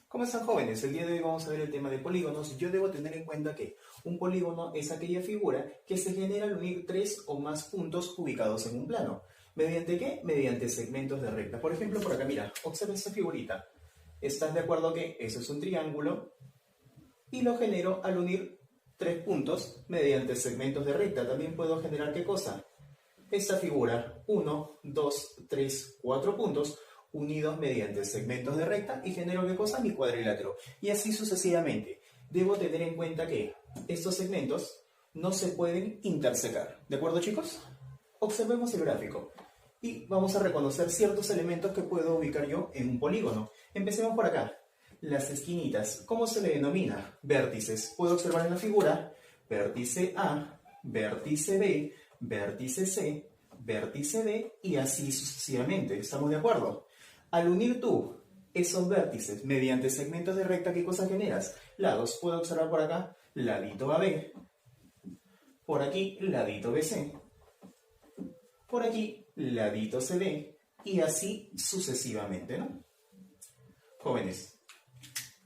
¿Cómo están, jóvenes? El día de hoy vamos a ver el tema de polígonos. Yo debo tener en cuenta que un polígono es aquella figura que se genera al unir tres o más puntos ubicados en un plano. ¿Mediante qué? Mediante segmentos de recta. Por ejemplo, por acá, mira, observa esta figurita. ¿Estás de acuerdo que eso es un triángulo? Y lo genero al unir tres puntos mediante segmentos de recta. También puedo generar, ¿qué cosa? Esta figura, 1, 2, 3, 4 puntos unidos mediante segmentos de recta y genero, ¿qué cosa? Mi cuadrilátero. Y así sucesivamente. Debo tener en cuenta que estos segmentos no se pueden intersecar. ¿De acuerdo, chicos? Observemos el gráfico y vamos a reconocer ciertos elementos que puedo ubicar yo en un polígono. Empecemos por acá. Las esquinitas, ¿cómo se le denomina? Vértices. Puedo observar en la figura vértice A, vértice B, vértice C, vértice D y así sucesivamente. ¿Estamos de acuerdo? Al unir tú esos vértices mediante segmentos de recta, ¿qué cosa generas? Lados. Puedo observar por acá ladito AB, por aquí ladito BC, por aquí ladito CD y así sucesivamente, ¿no? Jóvenes,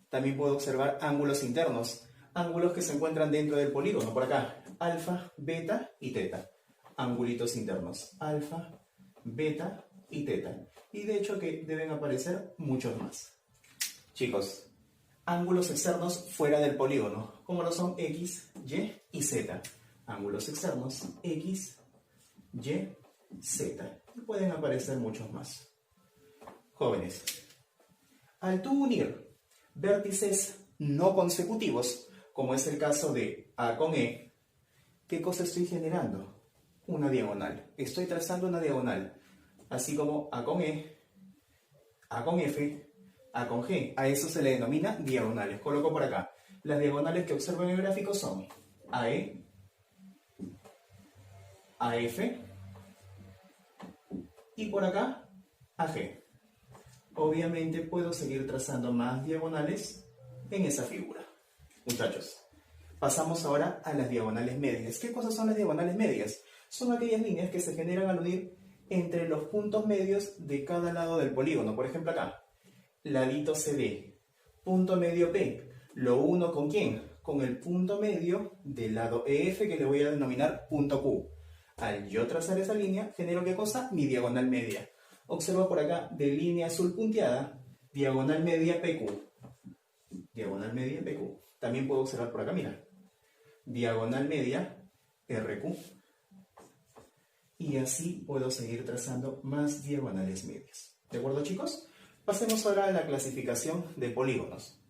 también puedo observar ángulos internos, ángulos que se encuentran dentro del polígono. Por acá, alfa, beta y teta. Angulitos internos, alfa, beta y teta. Y de hecho que deben aparecer muchos más. Chicos, ángulos externos fuera del polígono, como lo son X, Y y Z. Ángulos externos, X, Y, Z. Y pueden aparecer muchos más. Jóvenes, al tú unir vértices no consecutivos, como es el caso de A con E, ¿qué cosa estoy generando? Una diagonal. Estoy trazando una diagonal. Así como A con E, A con F, A con G. A eso se le denomina diagonales. Coloco por acá. Las diagonales que observo en el gráfico son AE, AF y por acá AG. Obviamente puedo seguir trazando más diagonales en esa figura. Muchachos, pasamos ahora a las diagonales medias. ¿Qué cosas son las diagonales medias? Son aquellas líneas que se generan al unir entre los puntos medios de cada lado del polígono. Por ejemplo acá, ladito CD, punto medio P. ¿Lo uno con quién? Con el punto medio del lado EF, que le voy a denominar punto Q. Al yo trazar esa línea, genero, ¿qué cosa? Mi diagonal media. Observa por acá, de línea azul punteada, diagonal media PQ. Diagonal media PQ. También puedo observar por acá, mira, diagonal media RQ. Y así puedo seguir trazando más diagonales medias. ¿De acuerdo, chicos? Pasemos ahora a la clasificación de polígonos.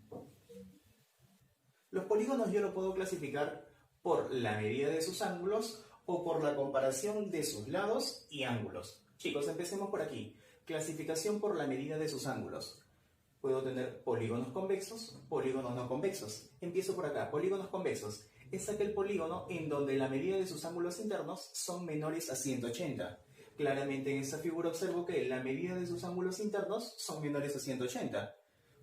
Los polígonos yo lo puedo clasificar por la medida de sus ángulos o por la comparación de sus lados y ángulos. Chicos, empecemos por aquí. Clasificación por la medida de sus ángulos. Puedo tener polígonos convexos, polígonos no convexos. Empiezo por acá. Polígonos convexos es aquel polígono en donde la medida de sus ángulos internos son menores a 180. Claramente en esta figura observo que la medida de sus ángulos internos son menores a 180.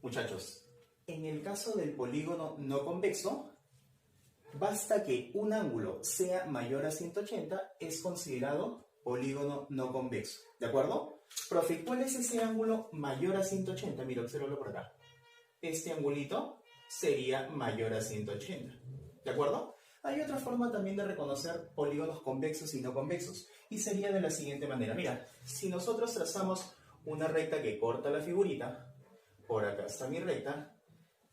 Muchachos, en el caso del polígono no convexo, basta que un ángulo sea mayor a 180, es considerado polígono no convexo. ¿De acuerdo? Profe, ¿cuál es ese ángulo mayor a 180? Mira, obsérvalo por acá. Este angulito sería mayor a 180. ¿De acuerdo? Hay otra forma también de reconocer polígonos convexos y no convexos. Y sería de la siguiente manera. Mira, si nosotros trazamos una recta que corta la figurita, por acá está mi recta,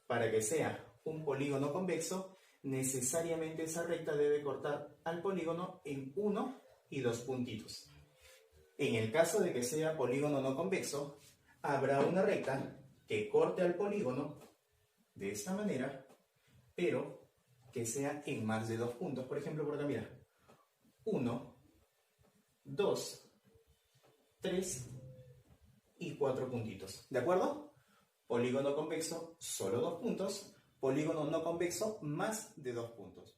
para que sea un polígono convexo, necesariamente esa recta debe cortar al polígono en 1 y 2 puntitos. En el caso de que sea polígono no convexo, habrá una recta que corte al polígono de esta manera, pero que sea en más de 2 puntos. Por ejemplo, por acá, mira, 1, 2, 3 y 4 puntitos. ¿De acuerdo? Polígono convexo, solo 2 puntos. Polígono no convexo, más de 2 puntos.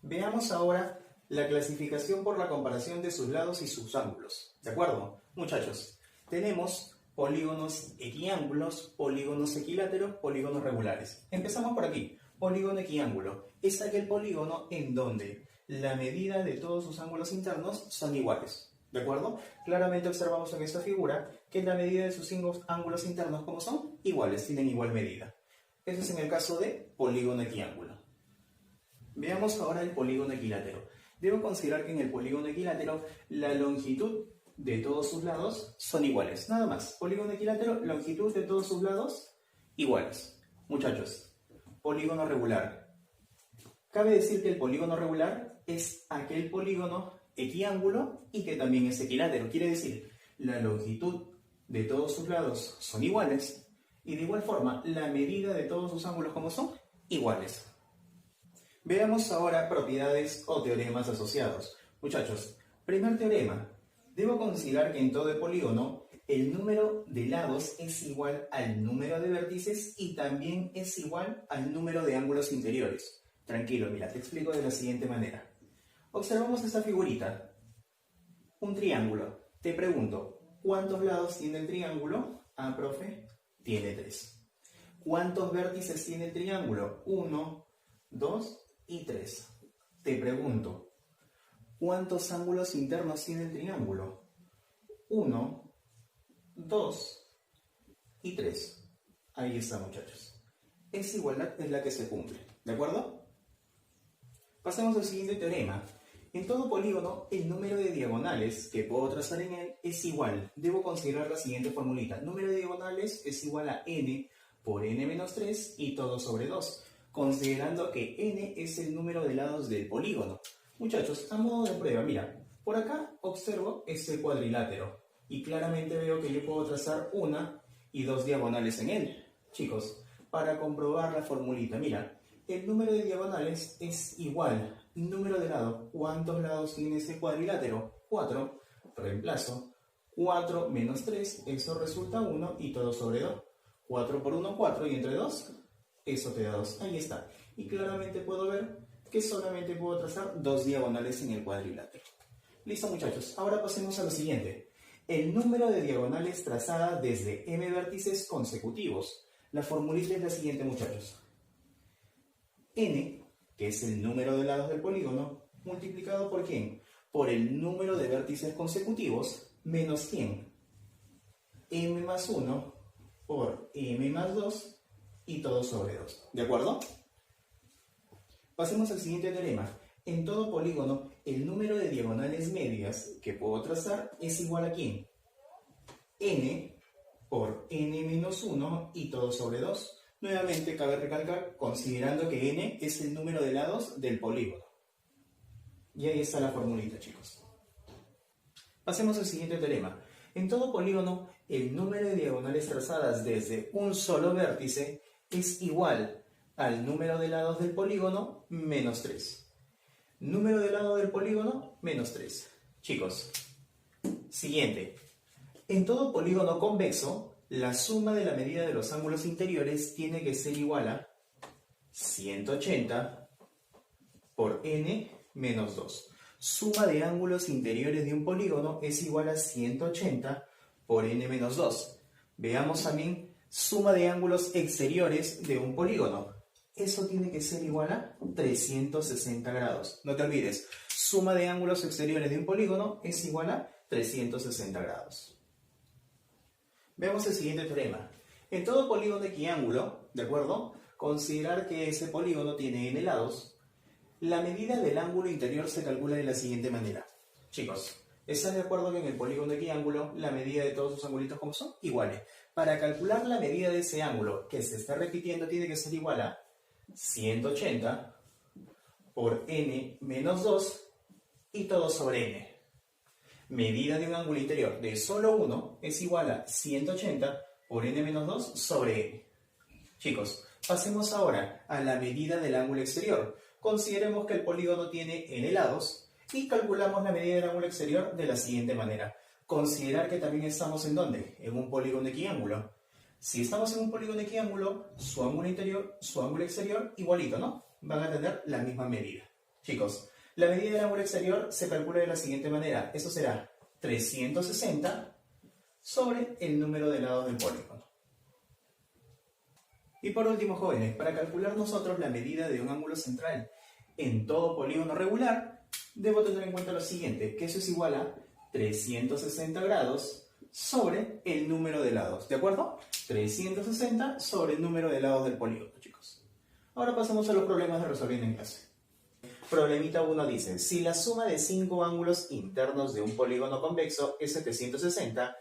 Veamos ahora la clasificación por la comparación de sus lados y sus ángulos. ¿De acuerdo? Muchachos, tenemos polígonos equiángulos, polígonos equiláteros, polígonos regulares. Empezamos por aquí. Polígono equiángulo es aquel polígono en donde la medida de todos sus ángulos internos son iguales. ¿De acuerdo? Claramente observamos en esta figura que la medida de sus ángulos internos, ¿cómo son? Iguales, tienen igual medida. Eso es en el caso de polígono equiángulo. Veamos ahora el polígono equilátero. Debo considerar que en el polígono equilátero la longitud de todos sus lados son iguales. Nada más. Polígono equilátero, longitud de todos sus lados iguales. Muchachos, polígono regular. Cabe decir que el polígono regular es aquel polígono equiángulo y que también es equilátero. Quiere decir, la longitud de todos sus lados son iguales y de igual forma la medida de todos sus ángulos como son iguales. Veamos ahora propiedades o teoremas asociados. Muchachos, primer teorema. Debo considerar que en todo el polígono el número de lados es igual al número de vértices y también es igual al número de ángulos interiores. Tranquilo, mira, te explico de la siguiente manera. Observamos esta figurita. Un triángulo. Te pregunto, ¿cuántos lados tiene el triángulo? Ah, profe, tiene 3. ¿Cuántos vértices tiene el triángulo? 1, 2 y 3. Te pregunto, ¿cuántos ángulos internos tiene el triángulo? 1, 2 y 3. Ahí está, muchachos. Esa igualdad es la que se cumple. ¿De acuerdo? Pasemos al siguiente teorema. En todo polígono, el número de diagonales que puedo trazar en él es igual. Debo considerar la siguiente formulita. Número de diagonales es igual a n por n menos 3 y todo sobre 2. Considerando que n es el número de lados del polígono. Muchachos, a modo de prueba, mira, por acá observo este cuadrilátero y claramente veo que yo puedo trazar una y dos diagonales en él. Chicos, para comprobar la formulita, mira, el número de diagonales es igual, número de lados. ¿Cuántos lados tiene ese cuadrilátero? 4, reemplazo, 4 menos 3, eso resulta 1 y todo sobre 2. 4 por 1, 4 y entre 2, eso te da 2. Ahí está. Y claramente puedo ver que solamente puedo trazar dos diagonales en el cuadrilátero. Listo, muchachos. Ahora pasemos a lo siguiente. El número de diagonales trazadas desde m vértices consecutivos. La formulita es la siguiente, muchachos. N, que es el número de lados del polígono, multiplicado por ¿quién? Por el número de vértices consecutivos, menos ¿quién? M más 1 por M más 2 y todo sobre 2. ¿De acuerdo? Pasemos al siguiente teorema. En todo polígono, el número de diagonales medias que puedo trazar es igual a ¿quién? N por N menos 1 y todo sobre 2. Nuevamente cabe recalcar, considerando que n es el número de lados del polígono. Y ahí está la formulita, chicos. Pasemos al siguiente teorema. En todo polígono, el número de diagonales trazadas desde un solo vértice es igual al número de lados del polígono menos 3. Número de lados del polígono menos 3. Chicos, siguiente. En todo polígono convexo, la suma de la medida de los ángulos interiores tiene que ser igual a 180 por n menos 2. Suma de ángulos interiores de un polígono es igual a 180 por n menos 2. Veamos también suma de ángulos exteriores de un polígono. Eso tiene que ser igual a 360 grados. No te olvides, suma de ángulos exteriores de un polígono es igual a 360 grados. Veamos el siguiente teorema. En todo polígono equiángulo, ¿de acuerdo? Considerar que ese polígono tiene n lados. La medida del ángulo interior se calcula de la siguiente manera. Chicos, ¿están de acuerdo que en el polígono equiángulo la medida de todos sus angulitos como son? Iguales. Para calcular la medida de ese ángulo que se está repitiendo tiene que ser igual a 180 por n menos 2 y todo sobre n. Medida de un ángulo interior de solo 1 es igual a 180 por n menos 2 sobre n. Chicos, pasemos ahora a la medida del ángulo exterior. Consideremos que el polígono tiene n lados y calculamos la medida del ángulo exterior de la siguiente manera. Considerar que también estamos ¿en dónde? En un polígono equiángulo. Si estamos en un polígono equiángulo, su ángulo interior, su ángulo exterior, igualito, ¿no? Van a tener la misma medida. Chicos, la medida del ángulo exterior se calcula de la siguiente manera. Eso será 360 sobre el número de lados del polígono. Y por último, jóvenes, para calcular nosotros la medida de un ángulo central en todo polígono regular, debo tener en cuenta lo siguiente, que eso es igual a 360 grados sobre el número de lados, ¿de acuerdo? 360 sobre el número de lados del polígono, chicos. Ahora pasamos a los problemas de resolver en clase. Problemita 1 dice, si la suma de 5 ángulos internos de un polígono convexo es 760,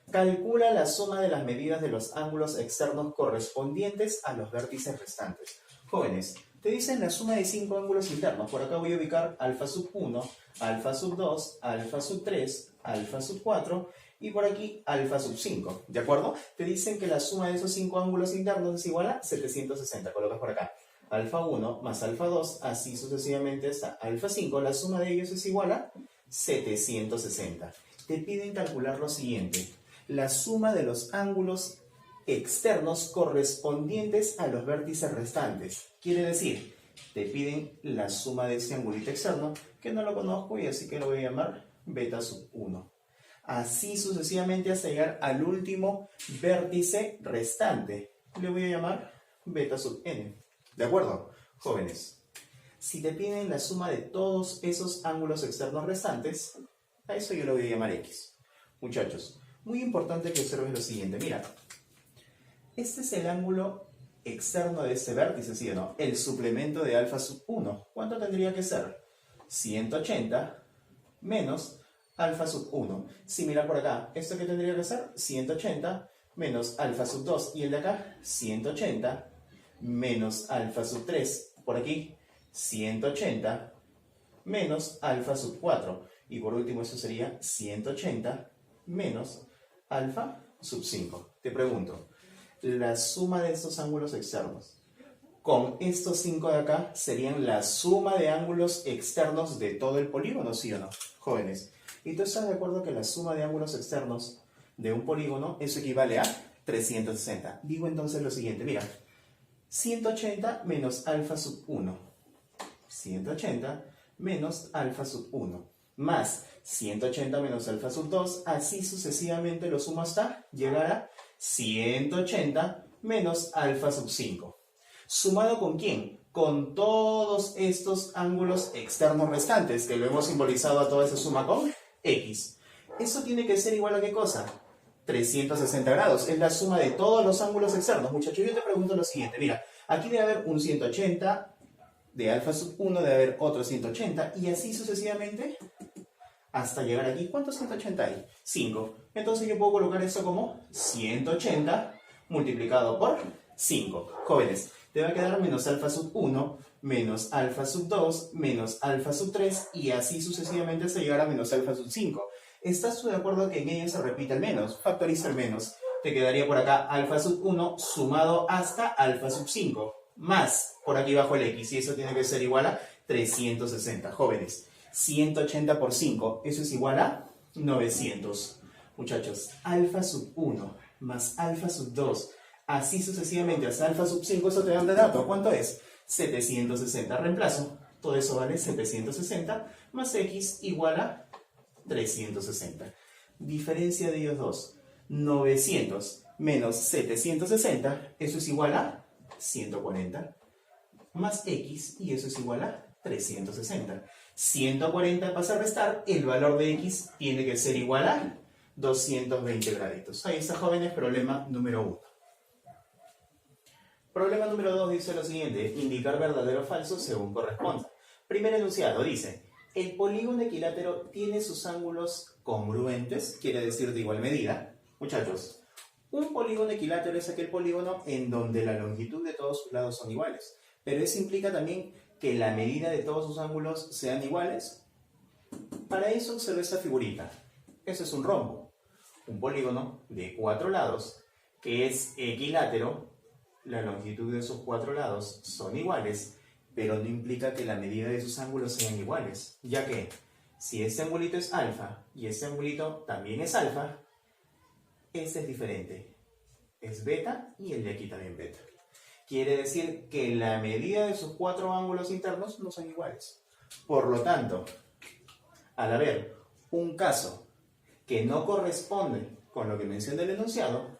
calcula la suma de las medidas de los ángulos externos correspondientes a los vértices restantes. Jóvenes, te dicen la suma de 5 ángulos internos. Por acá voy a ubicar alfa sub 1, alfa sub 2, alfa sub 3, alfa sub 4 y por aquí alfa sub 5. ¿De acuerdo? Te dicen que la suma de esos 5 ángulos internos es igual a 760. Colocas por acá alfa 1 más alfa 2, así sucesivamente hasta alfa 5. La suma de ellos es igual a 760. Te piden calcular lo siguiente. La suma de los ángulos externos correspondientes a los vértices restantes. Quiere decir, te piden la suma de ese angulito externo, que no lo conozco y así que lo voy a llamar beta sub 1. Así sucesivamente hasta llegar al último vértice restante. Le voy a llamar beta sub n. ¿De acuerdo? Jóvenes, si te piden la suma de todos esos ángulos externos restantes, a eso yo lo voy a llamar x. Muchachos, muy importante que observes lo siguiente. Mira, este es el ángulo externo de este vértice, ¿sí o no? El suplemento de alfa sub 1. ¿Cuánto tendría que ser? 180 menos alfa sub 1. Similar por acá. ¿Esto qué tendría que ser? 180 menos alfa sub 2. Y el de acá, 180 menos alfa sub 3. Por aquí, 180 menos alfa sub 4. Y por último, eso sería 180 menos alfa sub 5. Te pregunto, la suma de estos ángulos externos con estos 5 de acá serían la suma de ángulos externos de todo el polígono, ¿sí o no? Jóvenes, ¿y tú estás de acuerdo que la suma de ángulos externos de un polígono, eso equivale a 360? Digo entonces lo siguiente, mira, 180 menos alfa sub 1, 180 menos alfa sub 1, más 180 menos alfa sub 2, así sucesivamente lo sumo hasta llegar a 180 menos alfa sub 5. ¿Sumado con quién? Con todos estos ángulos externos restantes, que lo hemos simbolizado a toda esa suma con x. Eso tiene que ser igual a ¿qué cosa? 360 grados. Es la suma de todos los ángulos externos. Muchachos, yo te pregunto lo siguiente. Mira, aquí debe haber un 180 de alfa sub 1, debe haber otro 180, y así sucesivamente hasta llegar aquí. ¿Cuántos 180 hay? 5. Entonces yo puedo colocar esto como 180 multiplicado por 5. Jóvenes, te va a quedar menos alfa sub 1, menos alfa sub 2, menos alfa sub 3, y así sucesivamente hasta llegar a menos alfa sub 5. ¿Estás tú de acuerdo que en ello se repite el menos? Factoriza el menos. Te quedaría por acá alfa sub 1 sumado hasta alfa sub 5, más por aquí bajo el x, y eso tiene que ser igual a 360. Jóvenes, 180 por 5, eso es igual a 900. Muchachos, alfa sub 1 más alfa sub 2, así sucesivamente hasta alfa sub 5, eso te da un dato. ¿Cuánto es? 760. Reemplazo. Todo eso vale 760 más x igual a 360. Diferencia de ellos dos. 900 menos 760, eso es igual a 140. Más x, y eso es igual a 360. 140 pasa a restar, el valor de x tiene que ser igual a 220 graditos. Ahí está, jóvenes, problema número 1. Problema número 2 dice lo siguiente: indicar verdadero o falso según corresponda. Primer enunciado dice: el polígono equilátero tiene sus ángulos congruentes, quiere decir de igual medida. Muchachos, un polígono equilátero es aquel polígono en donde la longitud de todos sus lados son iguales, pero eso implica también que la medida de todos sus ángulos sean iguales. Para eso observa esta figurita. Eso es un rombo, un polígono de 4 lados que es equilátero. La longitud de sus 4 lados son iguales, pero no implica que la medida de sus ángulos sean iguales, ya que si este angulito es alfa y este angulito también es alfa, este es diferente, es beta, y el de aquí también beta. Quiere decir que la medida de sus 4 ángulos internos no son iguales. Por lo tanto, al haber un caso que no corresponde con lo que menciona el enunciado,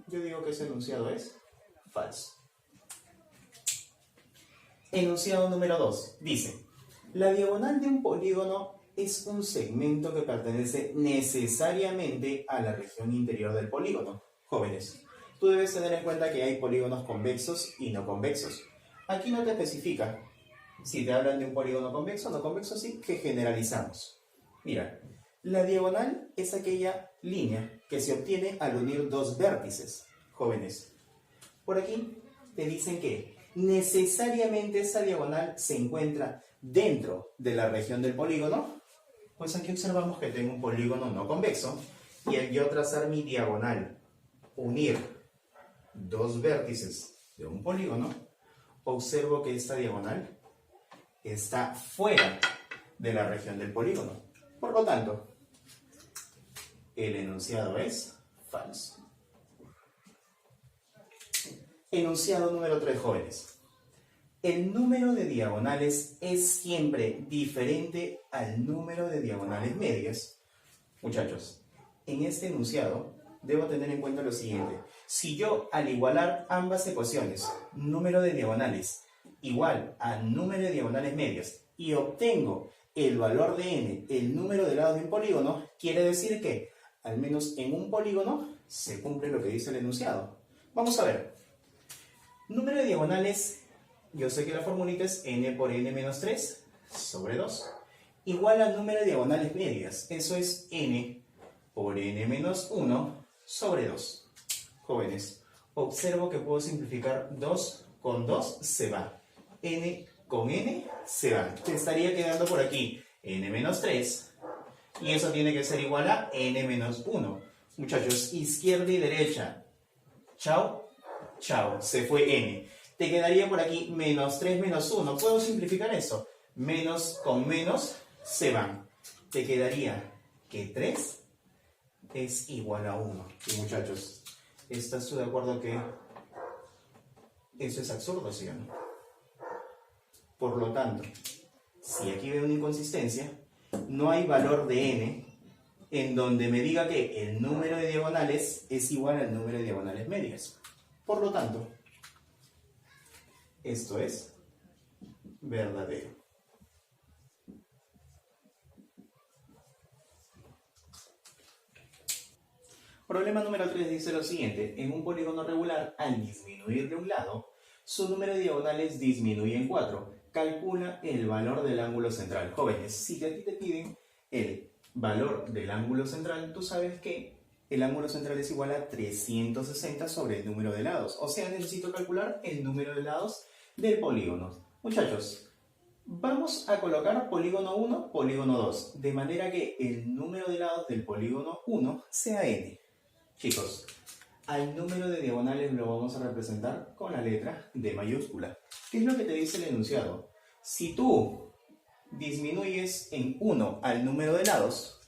yo digo que ese enunciado es falso. Enunciado número 2 dice: la diagonal de un polígono Es un segmento que pertenece necesariamente a la región interior del polígono. Jóvenes, tú debes tener en cuenta que hay polígonos convexos y no convexos. Aquí no te especifica si te hablan de un polígono convexo o no convexo, sí que generalizamos. Mira, la diagonal es aquella línea que se obtiene al unir dos vértices. Jóvenes, por aquí te dicen que necesariamente esa diagonal se encuentra dentro de la región del polígono. Pues aquí observamos que tengo un polígono no convexo y al yo trazar mi diagonal, unir dos vértices de un polígono, observo que esta diagonal está fuera de la región del polígono. Por lo tanto, el enunciado es falso. Enunciado número 3, jóvenes. El número de diagonales es siempre diferente al número de diagonales medias. Muchachos, en este enunciado debo tener en cuenta lo siguiente. Si yo, al igualar ambas ecuaciones, número de diagonales igual a número de diagonales medias, y obtengo el valor de n, el número de lados de un polígono, quiere decir que, al menos en un polígono, se cumple lo que dice el enunciado. Vamos a ver. Número de diagonales, yo sé que la formulita es n por n menos 3 sobre 2, igual al número de diagonales medias. Eso es n por n menos 1 sobre 2. Jóvenes, observo que puedo simplificar 2 con 2 se va. N con n se va. Te estaría quedando por aquí n menos 3 y eso tiene que ser igual a n menos 1. Muchachos, izquierda y derecha. Chao, chao, se fue n. Te quedaría por aquí menos 3 menos 1. ¿Puedo simplificar eso? Menos con menos se van. Te quedaría que 3 es igual a 1. Y muchachos, ¿estás tú de acuerdo que eso es absurdo, sí o no? Por lo tanto, si aquí veo una inconsistencia, no hay valor de n en donde me diga que el número de diagonales es igual al número de diagonales medias. Por lo tanto, esto es verdadero. Problema número 3 dice lo siguiente. En un polígono regular, al disminuir de un lado, su número de diagonales disminuye en 4. Calcula el valor del ángulo central. Jóvenes, si a ti te piden el valor del ángulo central, tú sabes que el ángulo central es igual a 360 sobre el número de lados. O sea, necesito calcular el número de lados del polígono. Muchachos, vamos a colocar polígono 1, polígono 2, de manera que el número de lados del polígono 1 sea n. Chicos, al número de diagonales lo vamos a representar con la letra D mayúscula. ¿Qué es lo que te dice el enunciado? Si tú disminuyes en 1 al número de lados,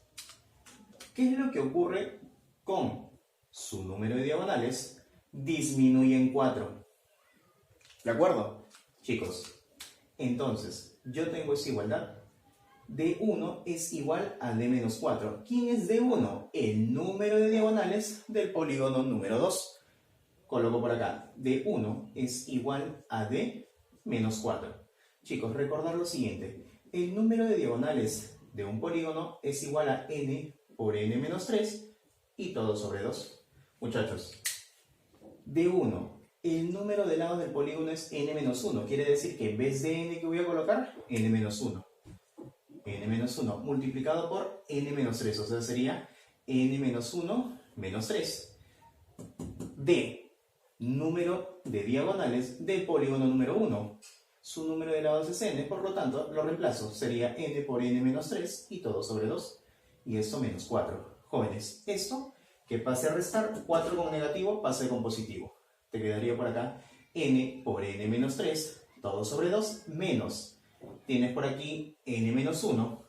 ¿qué es lo que ocurre con su número de diagonales? Disminuye en 4. ¿De acuerdo? Chicos, entonces, yo tengo esa igualdad. D1 es igual a D menos 4. ¿Quién es D1? El número de diagonales del polígono número 2. Coloco por acá. D1 es igual a D menos 4. Chicos, recordar lo siguiente. El número de diagonales de un polígono es igual a n por n menos 3 y todo sobre 2. Muchachos, D1. El número de lados del polígono es n-1. Quiere decir que en vez de n que voy a colocar, n-1. n-1 multiplicado por n-3. O sea, sería n-1 menos 3. D. Número de diagonales del polígono número 1. Su número de lados es n, por lo tanto, lo reemplazo. Sería n por n-3 y todo sobre 2. Y esto menos 4. Jóvenes, esto que pase a restar, 4 con negativo pase con positivo. Te quedaría por acá n por n menos 3, todo sobre 2, menos, tienes por aquí n menos 1,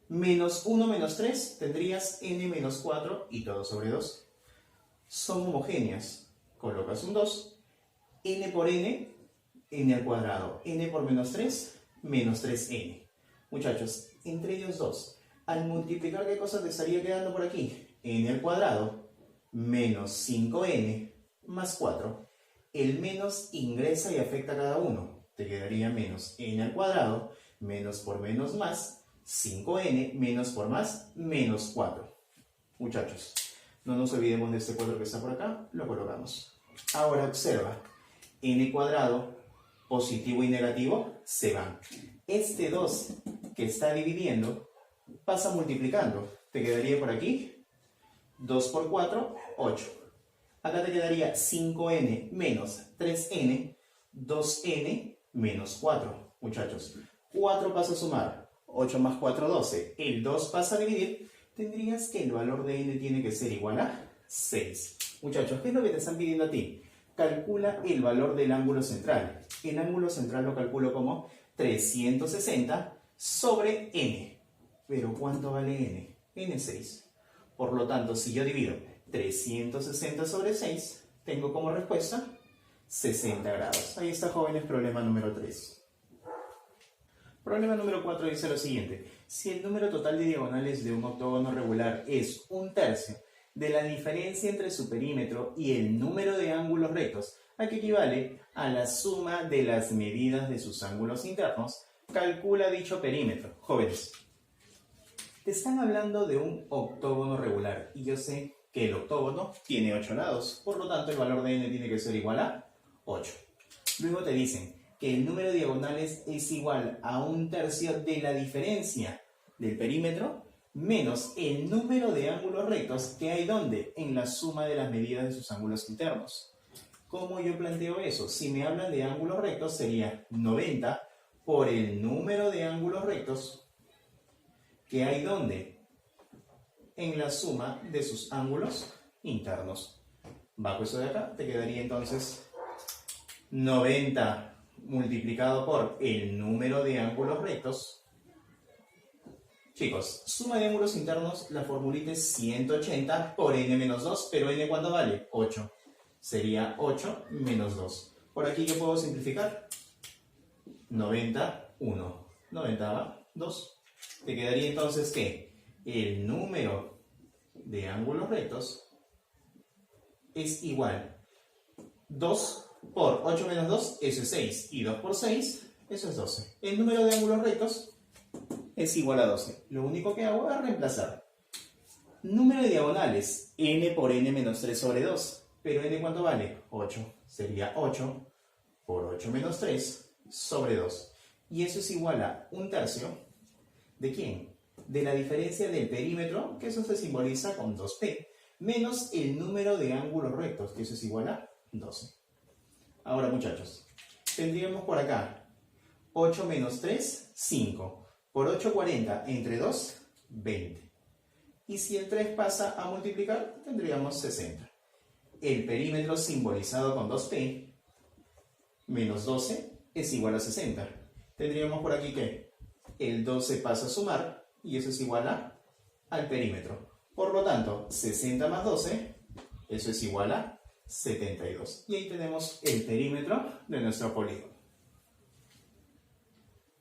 menos 1 menos 3, tendrías n menos 4 y todo sobre 2. Son homogéneas, colocas un 2, n por n, n al cuadrado, n por menos 3, menos 3n. Muchachos, entre ellos dos, al multiplicar, ¿qué cosa te estaría quedando por aquí? N al cuadrado, menos 5n, más 4, el menos ingresa y afecta a cada uno. Te quedaría menos n al cuadrado, menos por menos más, 5n menos por más, menos 4. Muchachos, no nos olvidemos de este 4 que está por acá, lo colocamos. Ahora observa, n cuadrado, positivo y negativo, se van. Este 2 que está dividiendo, pasa multiplicando. Te quedaría por aquí, 2 por 4, 8. Acá te quedaría 5n menos 3n, 2n menos 4. Muchachos, 4 pasa a sumar, 8 más 4, 12. El 2 pasa a dividir, tendrías que el valor de n tiene que ser igual a 6. Muchachos, ¿qué es lo que te están pidiendo a ti? Calcula el valor del ángulo central. El ángulo central lo calculo como 360 sobre n. ¿Pero cuánto vale n? n es 6. Por lo tanto, si yo divido 360 sobre 6, tengo como respuesta 60 grados. Ahí está, jóvenes, problema número 3. Problema número 4 dice lo siguiente. Si el número total de diagonales de un octógono regular es 1/3 de la diferencia entre su perímetro y el número de ángulos rectos, a que equivale a la suma de las medidas de sus ángulos internos, calcula dicho perímetro. Jóvenes, te están hablando de un octógono regular y yo sé que el octógono tiene 8 lados, por lo tanto el valor de n tiene que ser igual a 8. Luego te dicen que el número de diagonales es igual a 1/3 de la diferencia del perímetro menos el número de ángulos rectos que hay donde en la suma de las medidas de sus ángulos internos. ¿Cómo yo planteo eso? Si me hablan de ángulos rectos sería 90 por el número de ángulos rectos que hay donde en la suma de sus ángulos internos. Bajo eso de acá te quedaría entonces 90 multiplicado por el número de ángulos rectos. Chicos, suma de ángulos internos, la formulita es 180 por n menos 2, pero n ¿cuánto vale? 8. Sería 8 menos 2. Por aquí yo puedo simplificar. 90, 1. 90 va, 2. Te quedaría entonces que el número de ángulos rectos es igual 2 por 8 menos 2, eso es 6. Y 2 por 6, eso es 12. El número de ángulos rectos es igual a 12. Lo único que hago es reemplazar. Número de diagonales, n por n menos 3 sobre 2. Pero n ¿cuánto vale? 8. Sería 8 por 8 menos 3 sobre 2. Y eso es igual a 1/3. ¿De quién? De la diferencia del perímetro, que eso se simboliza con 2p, menos el número de ángulos rectos, que eso es igual a 12. Ahora, muchachos, tendríamos por acá 8 menos 3, 5. Por 8, 40. Entre 2, 20. Y si el 3 pasa a multiplicar, tendríamos 60. El perímetro simbolizado con 2p menos 12 es igual a 60. Tendríamos por aquí que el 12 pasa a sumar y eso es igual al perímetro. Por lo tanto, 60 más 12, eso es igual a 72. Y ahí tenemos el perímetro de nuestro polígono.